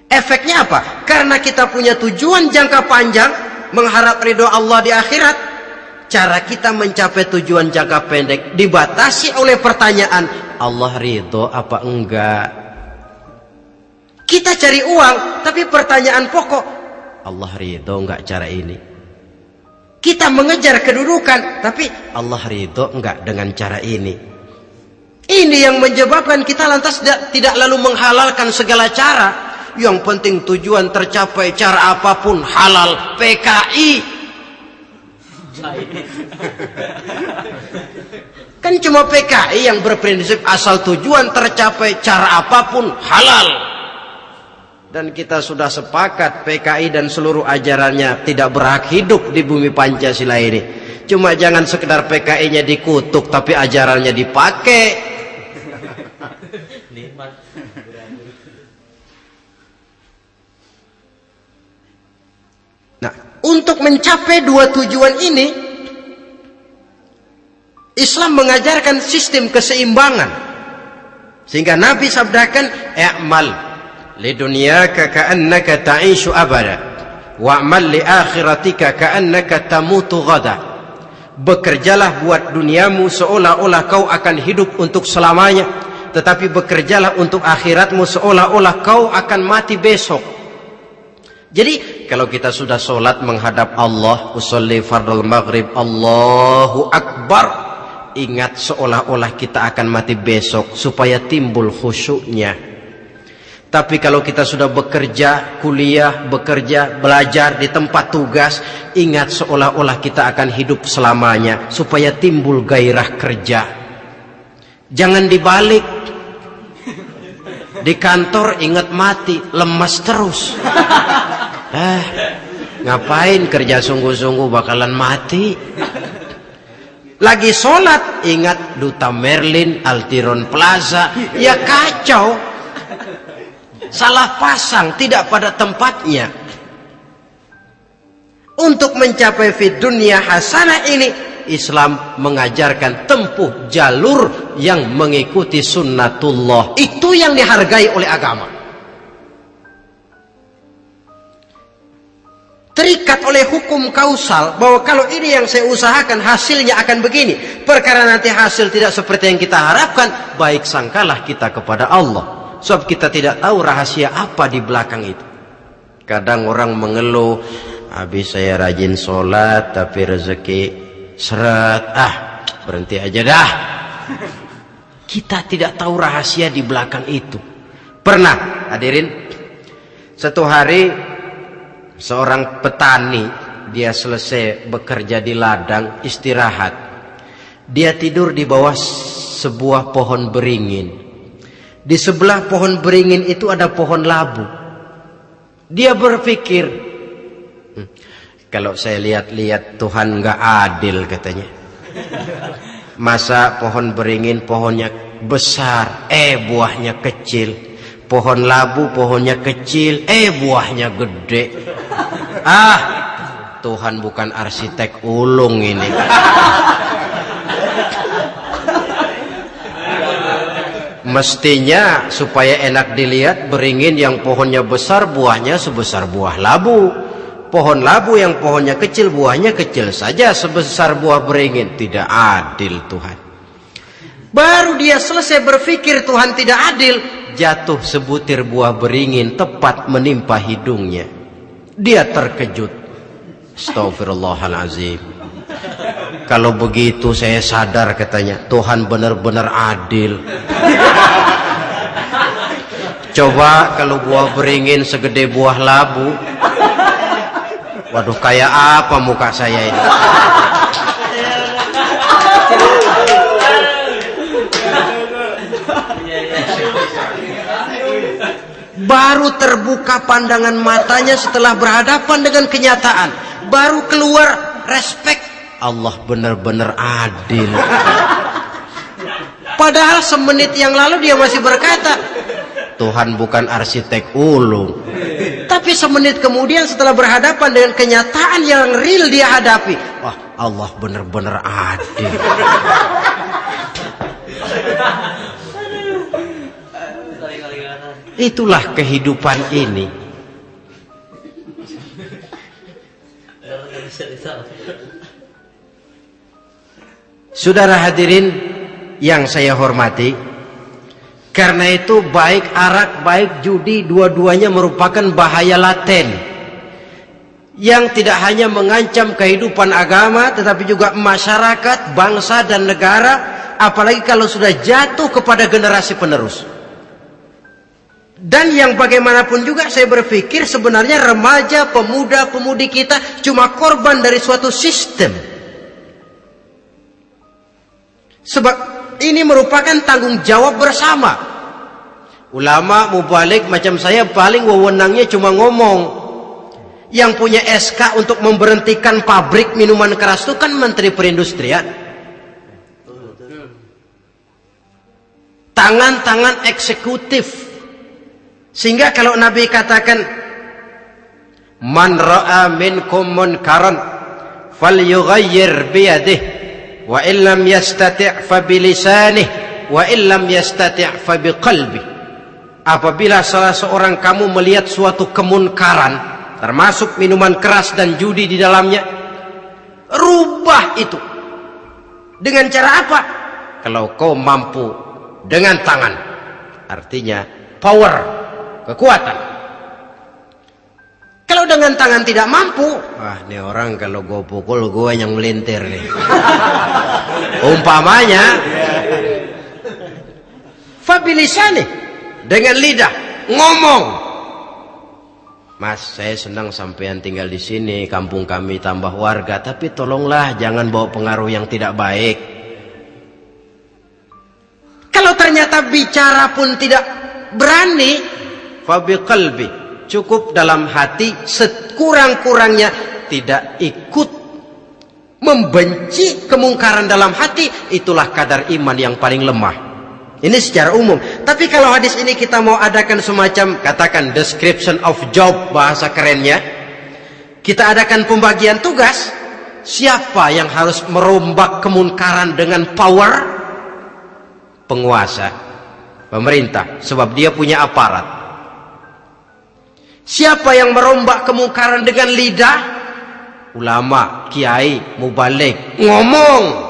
Efeknya apa? Karena kita punya tujuan jangka panjang, mengharap ridho Allah di akhirat. Cara kita mencapai tujuan jangka pendek dibatasi oleh pertanyaan, Allah ridho apa enggak? Kita cari uang, tapi pertanyaan pokok, Allah ridho enggak cara ini? Kita mengejar kedudukan, tapi Allah ridho enggak dengan cara ini? Ini yang menyebabkan kita lantas tidak lalu menghalalkan segala cara. Yang penting tujuan tercapai cara apapun halal, PKI. Kan cuma PKI yang berprinsip asal tujuan tercapai cara apapun halal. Dan kita sudah sepakat PKI dan seluruh ajarannya tidak berhak hidup di bumi Pancasila ini. Cuma jangan sekedar PKI-nya dikutuk tapi ajarannya dipakai. Nah, untuk mencapai dua tujuan ini, Islam mengajarkan sistem keseimbangan. Sehingga Nabi sabdakan, "I'mal lidunyaka ka'annaka ta'ishu abada, wa'mal li akhiratika ka'annaka tamutu ghada." Bekerjalah buat duniamu seolah-olah kau akan hidup untuk selamanya, tetapi bekerjalah untuk akhiratmu seolah-olah kau akan mati besok. Jadi kalau kita sudah sholat menghadap Allah, usolli fardul maghrib, Allahu Akbar, ingat seolah-olah kita akan mati besok supaya timbul khusyuknya. Tapi kalau kita sudah bekerja, kuliah, bekerja, belajar di tempat tugas, ingat seolah-olah kita akan hidup selamanya supaya timbul gairah kerja. Jangan dibalik. Di kantor ingat mati, lemas terus. Ngapain kerja sungguh-sungguh bakalan mati. Lagi sholat ingat Duta Merlin, Altiron Plaza, ya kacau. Salah pasang, tidak pada tempatnya. Untuk mencapai fid dunya hasanah ini, Islam mengajarkan tempuh jalur yang mengikuti sunnatullah. Itu yang dihargai oleh agama. Terikat oleh hukum kausal bahwa kalau ini yang saya usahakan hasilnya akan begini. Perkara nanti hasil tidak seperti yang kita harapkan, baik sangkalah kita kepada Allah. Sebab kita tidak tahu rahasia apa di belakang itu. Kadang orang mengeluh, habis saya rajin sholat tapi rezeki seret, berhenti aja dah. Kita tidak tahu rahasia di belakang itu. Pernah hadirin, satu hari seorang petani, dia selesai bekerja di ladang, istirahat. Dia tidur di bawah sebuah pohon beringin. Di sebelah pohon beringin itu ada pohon labu. Dia berpikir, kalau saya lihat-lihat Tuhan nggak adil katanya. Masa pohon beringin pohonnya besar, buahnya kecil. Pohon labu pohonnya kecil, buahnya gede. Tuhan bukan arsitek ulung ini. Mestinya supaya enak dilihat, beringin yang pohonnya besar buahnya sebesar buah labu. Pohon labu yang pohonnya kecil buahnya kecil saja sebesar buah beringin. Tidak adil Tuhan. Baru dia selesai berpikir Tuhan tidak adil, jatuh sebutir buah beringin tepat menimpa hidungnya. Dia terkejut. Astagfirullahalazim. Kalau begitu saya sadar katanya, Tuhan benar-benar adil. Coba kalau buah beringin segede buah labu, waduh kayak apa muka saya ini. Baru terbuka pandangan matanya setelah berhadapan dengan kenyataan. Baru keluar respek. Allah benar-benar adil. Padahal semenit yang lalu dia masih berkata, Tuhan bukan arsitek ulung. Tapi semenit kemudian setelah berhadapan dengan kenyataan yang real dia hadapi, wah Allah benar-benar adil. Itulah kehidupan ini. Saudara hadirin yang saya hormati, karena itu baik arak, baik judi, dua-duanya merupakan bahaya laten yang tidak hanya mengancam kehidupan agama, tetapi juga masyarakat, bangsa dan negara, apalagi kalau sudah jatuh kepada generasi penerus. Dan yang bagaimanapun juga saya berpikir sebenarnya remaja, pemuda, pemudi kita cuma korban dari suatu sistem Sebab ini merupakan tanggung jawab bersama. Ulama mubalik macam saya paling wewenangnya cuma ngomong. Yang punya SK untuk memberhentikan pabrik minuman keras itu kan Menteri Perindustrian. Tangan-tangan eksekutif. Sehingga kalau Nabi katakan, man ra'a minkum munkaran falyughayyir biyadihi wa illam yastati' fa bilisanih wa illam yastati' fa biqalbi. Apabila salah seorang kamu melihat suatu kemunkaran, termasuk minuman keras dan judi di dalamnya, rubah itu. Dengan cara apa? Kalau kau mampu dengan tangan, artinya power, kekuatan. Kalau dengan tangan tidak mampu, wah ini orang kalau gue pukul gue yang melintir nih. Umpamanya fabilisani, dengan lidah ngomong. Mas, saya senang sampean tinggal di sini, kampung kami tambah warga, tapi tolonglah jangan bawa pengaruh yang tidak baik. Kalau ternyata bicara pun tidak berani, fabiqalbi, cukup dalam hati, sekurang-kurangnya tidak ikut membenci kemungkaran dalam hati, itulah kadar iman yang paling lemah. Ini secara umum. Tapi kalau hadis ini kita mau adakan semacam, katakan description of job, bahasa kerennya, kita adakan pembagian tugas. Siapa yang harus merombak kemungkaran dengan power? Penguasa, pemerintah, sebab dia punya aparat. Siapa yang merombak kemungkaran dengan lidah? Ulama, kiai, mubalik, ngomong.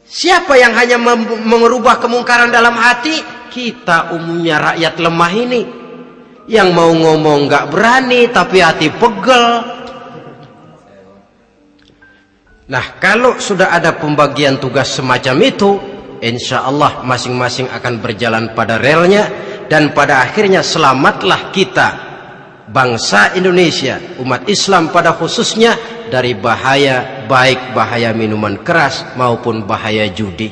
Siapa yang hanya mengubah kemungkaran dalam hati? Kita umumnya rakyat lemah ini, yang mau ngomong nggak berani tapi hati pegel. Nah, kalau sudah ada pembagian tugas semacam itu, insya Allah masing-masing akan berjalan pada relnya, dan pada akhirnya selamatlah kita, bangsa Indonesia, umat Islam pada khususnya, dari bahaya, baik bahaya minuman keras maupun bahaya judi.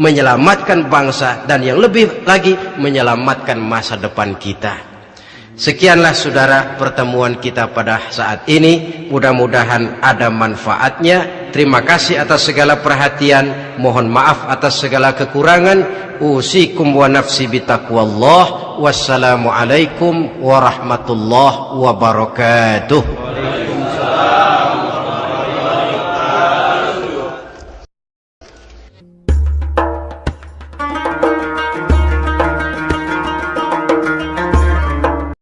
Menyelamatkan bangsa, dan yang lebih lagi menyelamatkan masa depan kita. Sekianlah saudara pertemuan kita pada saat ini. Mudah-mudahan ada manfaatnya. Terima kasih atas segala perhatian. Mohon maaf atas segala kekurangan. Usikum wa nafsi bitaqwallah. Wassalamualaikum warahmatullahi wabarakatuh.